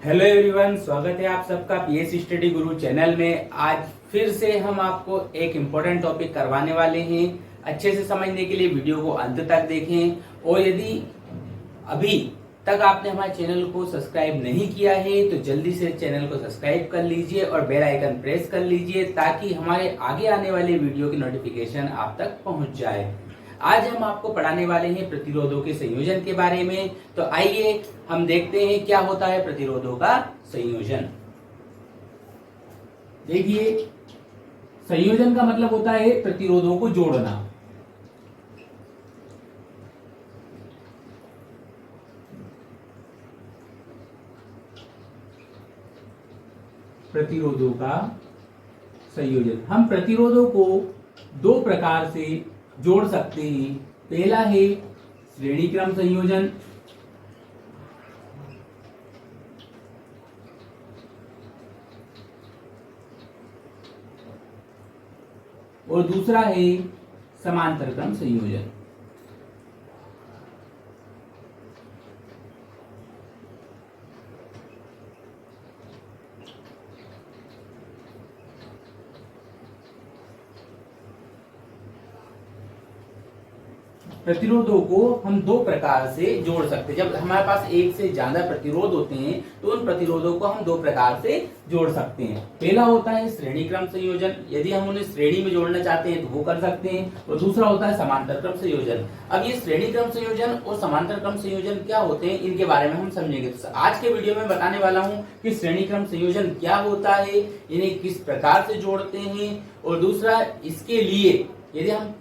Hello everyone, स्वागत है आप सबका पीएस स्टडी गुरु चैनल में। आज फिर से हम आपको एक इम्पोर्टेंट टॉपिक करवाने वाले हैं। अच्छे से समझने के लिए वीडियो को अंत तक देखें और यदि अभी तक आपने हमारे चैनल को सब्सक्राइब नहीं किया है तो जल्दी से चैनल को सब्सक्राइब कर लीजिए और बेल आइकन प्रेस कर लीजिए ताकि हमारे आगे आने वाले वीडियो की नोटिफिकेशन आप तक पहुंच जाए। आज हम आपको पढ़ाने वाले हैं प्रतिरोधों के संयोजन के बारे में। तो आइए हम देखते हैं क्या होता है प्रतिरोधों का संयोजन। देखिए, संयोजन का मतलब होता है प्रतिरोधों को जोड़ना। प्रतिरोधों का संयोजन, हम प्रतिरोधों को दो प्रकार से जोड़ सकते हैं। पहला है श्रेणी क्रम संयोजन और दूसरा है समांतर क्रम संयोजन। प्रतिरोधों को हम दो प्रकार से जोड़ सकते हैं। जब हमारे पास एक से ज्यादा प्रतिरोध होते हैं तो उन प्रतिरोधों को हम दो प्रकार से जोड़ सकते हैं। पहला होता है श्रेणी क्रम संयोजन, यदि हम उन्हें श्रेणी में जोड़ना चाहते हैं तो वो कर सकते हैं। और दूसरा होता है समांतर क्रम संयोजन। अब ये श्रेणी क्रम संयोजन और समांतर क्रम संयोजन क्या होते हैं, इनके बारे में हम समझेंगे। तो आज के वीडियो में बताने वाला हूँ कि श्रेणी क्रम संयोजन क्या होता है, इन्हें किस प्रकार से जोड़ते हैं, और दूसरा इसके लिए यदि हम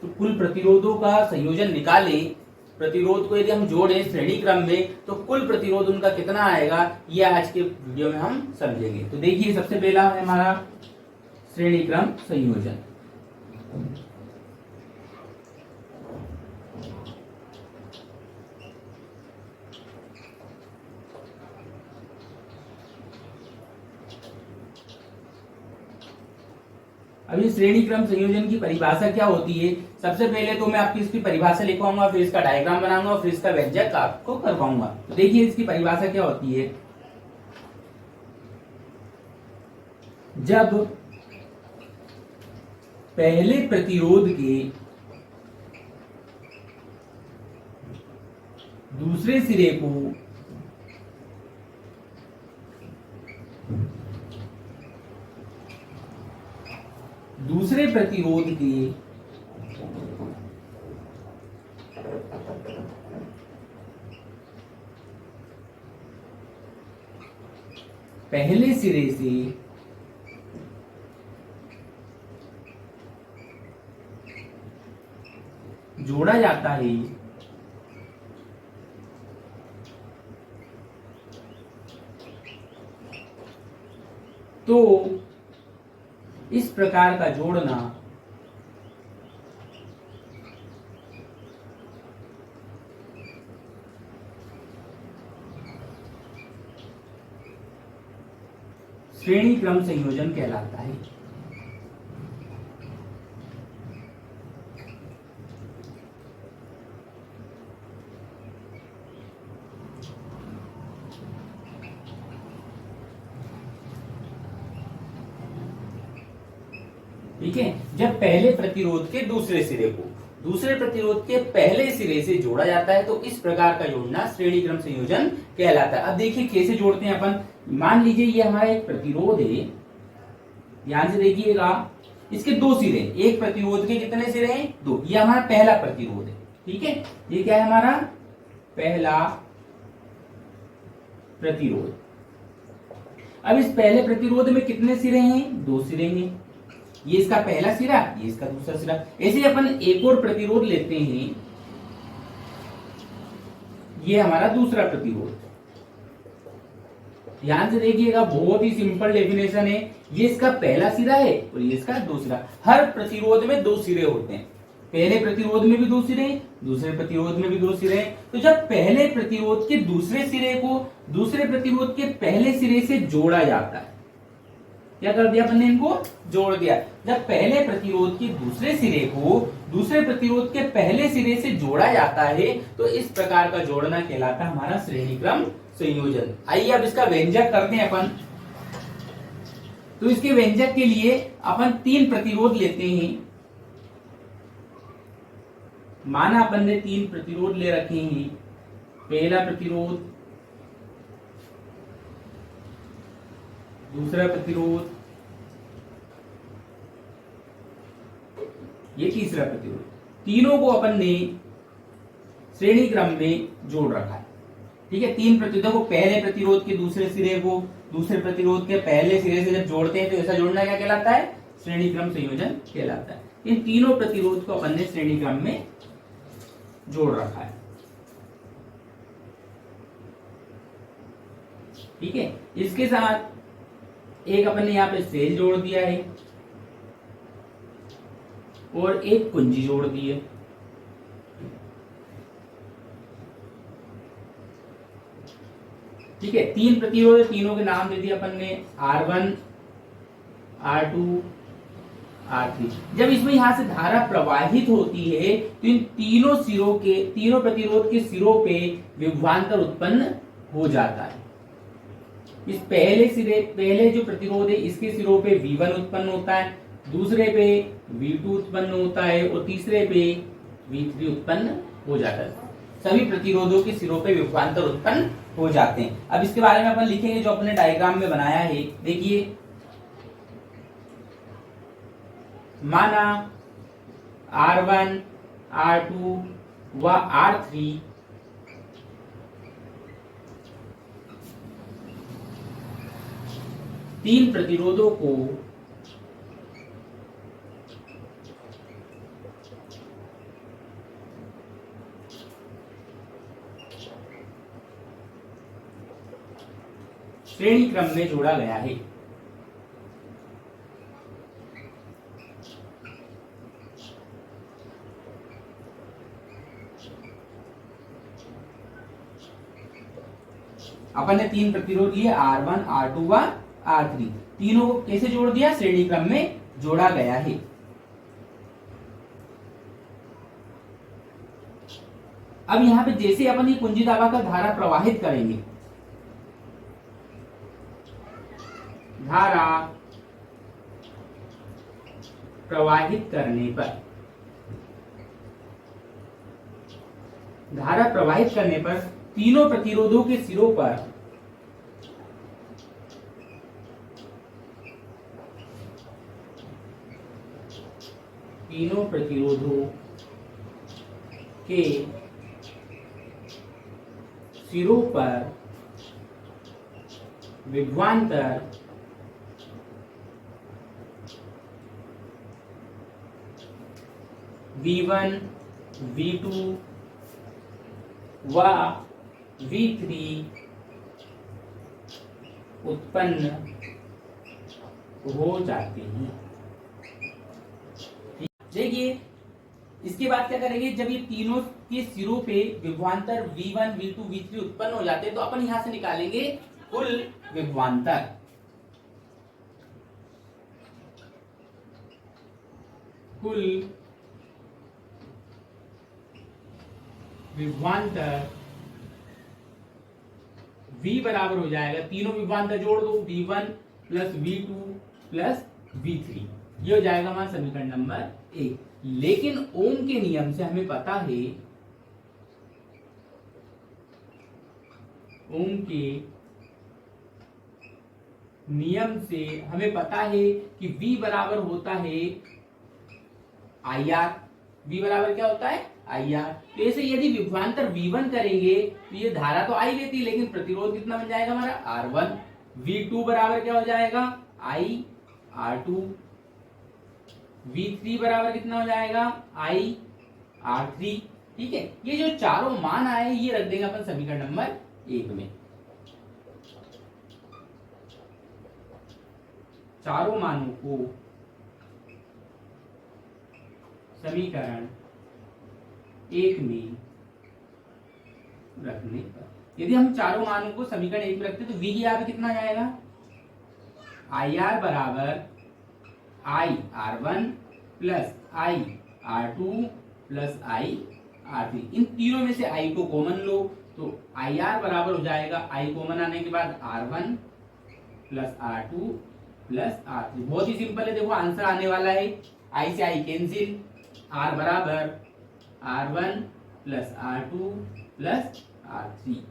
तो कुल प्रतिरोधों का संयोजन निकालें, प्रतिरोध को यदि हम जोड़ें श्रेणी क्रम में तो कुल प्रतिरोध उनका कितना आएगा, ये आज के वीडियो में हम समझेंगे। तो देखिए, सबसे पहला है हमारा श्रेणी क्रम संयोजन। अब ये श्रेणी क्रम संयोजन की परिभाषा क्या होती है, सबसे पहले तो मैं आपकी इसकी परिभाषा लिखवाऊंगा, फिर इसका डायग्राम बनाऊंगा, फिर इसका व्यंजक आपको करवाऊंगा। तो देखिए इसकी परिभाषा क्या होती है। जब पहले प्रतिरोध के दूसरे सिरे को दूसरे प्रतिरोध के पहले सिरे से जोड़ा जाता है तो इस प्रकार का जोड़ना श्रेणी क्रम संयोजन कहलाता है। ठीक है, जब पहले प्रतिरोध के दूसरे सिरे को दूसरे प्रतिरोध के पहले सिरे से जोड़ा जाता है तो इस प्रकार का जोड़ना श्रेणी क्रम संयोजन कहलाता है। अब देखिए कैसे जोड़ते हैं अपन। मान लीजिए ये हमारा एक प्रतिरोध है, ध्यान से देखिएगा, इसके दो सिरे, एक प्रतिरोध के कितने सिरे हैं, दो। ये हमारा पहला प्रतिरोध है, ठीक है, ये क्या है हमारा पहला प्रतिरोध। अब इस पहले प्रतिरोध में कितने सिरे हैं, दो सिरे हैं, ये इसका पहला सिरा, ये इसका दूसरा सिरा। ऐसे अपन एक और प्रतिरोध लेते हैं, ये हमारा दूसरा प्रतिरोध। ध्यान से देखिएगा, बहुत ही सिंपल डेफिनेशन है। ये इसका पहला सिरा है और ये इसका दूसरा। हर प्रतिरोध में दो सिरे होते हैं, पहले प्रतिरोध में भी दो सिरे, दूसरे प्रतिरोध में भी दो सिरे। तो जब पहले प्रतिरोध के दूसरे सिरे को दूसरे प्रतिरोध के पहले सिरे से जोड़ा जाता है, क्या कर दिया अपन ने, इनको जोड़ दिया। जब पहले प्रतिरोध के दूसरे सिरे को दूसरे प्रतिरोध के पहले सिरे से जोड़ा जाता है तो इस प्रकार का जोड़ना कहलाता है हमारा श्रेणी क्रम संयोजन। आइए अब इसका व्यंजक करते हैं अपन। तो इसके व्यंजक के लिए अपन 3 प्रतिरोध लेते हैं। माना अपन ने 3 प्रतिरोध ले रखे हैं। पहला प्रतिरोध, दूसरा प्रतिरोध, ये तीसरा प्रतिरोध। तीनों को अपन ने श्रेणी क्रम में जोड़ रखा है। ठीक है, 3 प्रतिरोधों को पहले प्रतिरोध के दूसरे सिरे को दूसरे प्रतिरोध के पहले सिरे से जब जोड़ते हैं तो ऐसा जोड़ना क्या कहलाता है? श्रेणी क्रम संयोजन कहलाता है। इन तीनों प्रतिरोध को अपन ने श्रेणी क्रम में जोड़ रखा है। ठीक है, इसके साथ एक अपन ने यहां पे सेल जोड़ दिया है और एक कुंजी जोड़ दी है। ठीक है, 3 प्रतिरोध, तीनों के नाम दे दिए अपन ने, R1, R2, R3। जब इसमें यहां से धारा प्रवाहित होती है तो इन तीनों सिरों के, तीनों प्रतिरोध के सिरों पे विभवांतर उत्पन्न हो जाता है। इस पहले जो प्रतिरोध है इसके सिरों पे V1 उत्पन्न होता है, दूसरे पे V2 उत्पन्न होता है और तीसरे पे V3 उत्पन्न हो जाता है। सभी प्रतिरोधों के सिरों पे विभवांतर उत्पन्न हो जाते हैं। अब इसके बारे में अपन लिखेंगे जो अपने डायग्राम में बनाया है। देखिए, माना R1, R2 व R3 3 प्रतिरोधों को श्रेणी क्रम में जोड़ा गया है। अपन ने 3 प्रतिरोध लिए, R1, R2 व R3। तीनों को कैसे जोड़ दिया? श्रेणी क्रम में जोड़ा गया है। अब यहां पे जैसे अपन ये कुंजी दाबाकर धारा प्रवाहित करेंगे, धारा प्रवाहित करने पर तीनों प्रतिरोधों के सिरों पर विभवांतर V1, V2 व V3 उत्पन्न हो जाते हैं। देखिए, इसके बाद क्या करेंगे? जब ये तीनों के सिरों पे विभवांतर V1, V2, V3 उत्पन्न हो जाते हैं तो अपन यहां से निकालेंगे कुल विभवांतर। कुल विभवांतर V बराबर हो जाएगा, तीनों विभवांतर जोड़ दो, V1 plus V2 plus V3। ये हो जाएगा हमारा समीकरण नंबर 1। लेकिन ओम के नियम से हमें पता है, ओम के नियम से हमें पता है कि V बराबर होता है IR। V बराबर क्या होता है? IR। तो ऐसे यदि विभवांतर V1 करेंगे तो ये धारा तो I रहती है, लेकिन प्रतिरोध कितना बन जाएगा हमारा? R1। V2 बराबर क्या हो जाएगा? I R2। V3 बराबर कितना हो जाएगा? I R3। ठीक है, ये जो चारों मान आए ये रख देंगे अपन समीकरण नंबर 1 में। चारों मानों को समीकरण 1 में रखने पर, यदि हम चारों मानों को समीकरण 1 में रखते तो V यहाँ पे कितना जाएगा? IR बराबर I R1 plus I R2 plus I R3। इन तीनों में से I को कॉमन लो तो आई आर बराबर हो जाएगा, आई कॉमन आने के बाद R1 plus R2 plus R3। बहुत ही सिंपल है, देखो आंसर आने वाला है, आई से आई कैंसिल, R बराबर R1 plus R2 plus R3।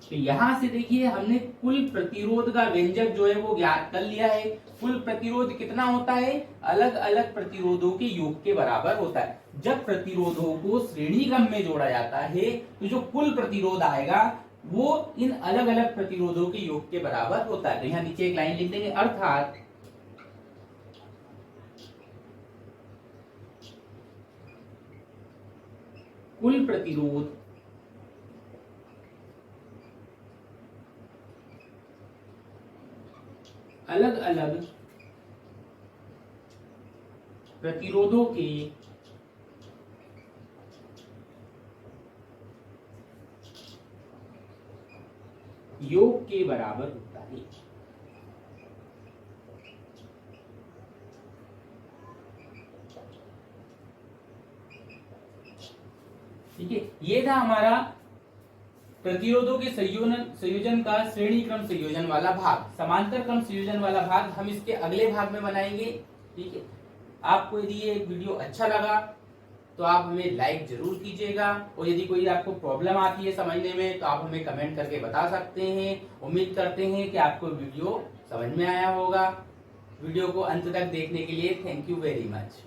तो यहां से देखिए हमने कुल प्रतिरोध का व्यंजक जो है वो ज्ञात कर लिया है। कुल प्रतिरोध कितना होता है, अलग अलग प्रतिरोधों के योग के बराबर होता है। जब प्रतिरोधों को श्रेणी क्रम में जोड़ा जाता है तो जो कुल प्रतिरोध आएगा वो इन अलग अलग प्रतिरोधों के योग के बराबर होता है। तो यहाँ नीचे एक लाइन लिख देंगे, अर्थात कुल प्रतिरोध अलग अलग प्रतिरोधों के योग के बराबर होता है। ठीक है, ये था हमारा प्रतिरोधों के संयोजन का श्रेणी क्रम संयोजन वाला भाग। समांतर क्रम संयोजन वाला भाग हम इसके अगले भाग में बनाएंगे। ठीक है, आपको यदि ये वीडियो अच्छा लगा तो आप हमें लाइक जरूर कीजिएगा, और यदि कोई आपको प्रॉब्लम आती है समझने में तो आप हमें कमेंट करके बता सकते हैं। उम्मीद करते हैं कि आपको वीडियो समझ में आया होगा। वीडियो को अंत तक देखने के लिए थैंक यू वेरी मच।